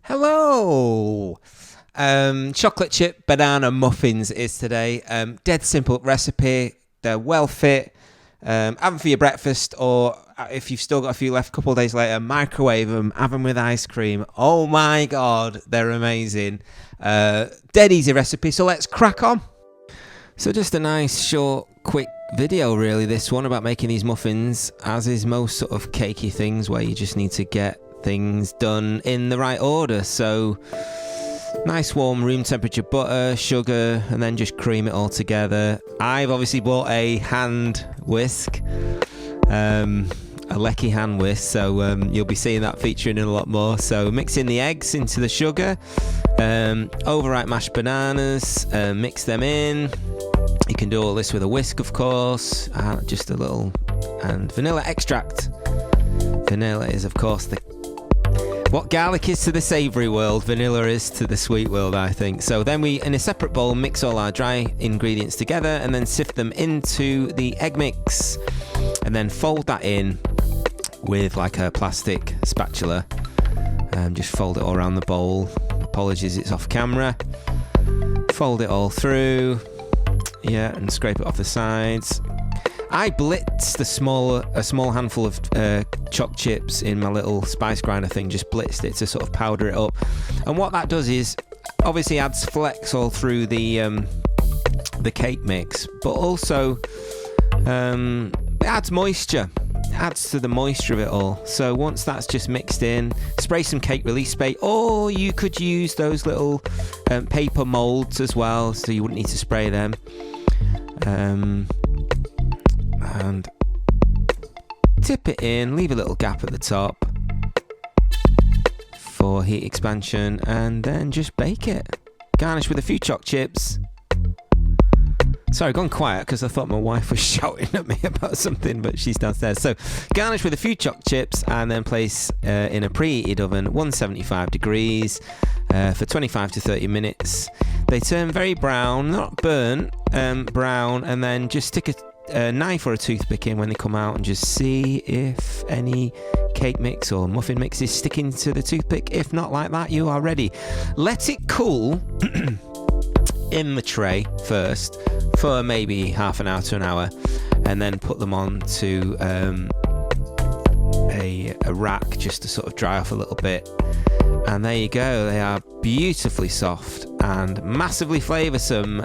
Hello! Chocolate chip banana muffins is today. Dead simple recipe. They're well fit. Have them for your breakfast, or if you've still got a few left, a couple of days later, microwave them, have them with ice cream. Oh my God, they're amazing. Dead easy recipe, so let's crack on. So just a nice, short, quick video really, this one, about making these muffins, as is most sort of cakey things where you just need to get things done in the right order. So nice warm room temperature butter, sugar, and then just cream it all together. I've obviously bought a hand whisk, a Lecky hand whisk, so you'll be seeing that featuring in a lot more. So mixing the eggs into the sugar, overripe mashed bananas, mix them in. You can do all this with a whisk, of course, just a little, and vanilla extract. Vanilla is, of course, what garlic is to the savoury world, vanilla is to the sweet world, I think. So then we, in a separate bowl, mix all our dry ingredients together and then sift them into the egg mix. And then fold that in with like a plastic spatula. Just fold it all around the bowl. Apologies, it's off camera. Fold it all through. Yeah, and scrape it off the sides. I blitzed a small handful of Choc chips in my little spice grinder thing, just blitzed it to sort of powder it up. And what that does is obviously adds flex all through the cake mix, but also it adds moisture. It adds to the moisture of it all. So once that's just mixed in, spray some cake release spray, or you could use those little paper molds as well, so you wouldn't need to spray them. And tip it in, leave a little gap at the top for heat expansion, and then just bake it. Garnish with a few Choc chips. Sorry, gone quiet because I thought my wife was shouting at me about something, but she's downstairs. So garnish with a few Choc chips and then place in a preheated oven, 175 degrees, for 25 to 30 minutes. They turn very brown, not burnt, brown, and then just stick a knife or a toothpick in when they come out and just see if any cake mix or muffin mix is sticking to the toothpick. If not, like that, you are ready. Let it cool in the tray first for maybe half an hour to an hour, and then put them on to a rack just to sort of dry off a little bit. And there you go, they are beautifully soft and massively flavoursome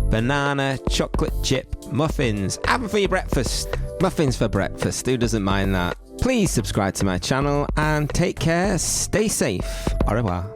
banana chocolate chip muffins. Have them for your breakfast. Muffins for breakfast, who doesn't mind that? Please subscribe to my channel and take care, stay safe. Au revoir.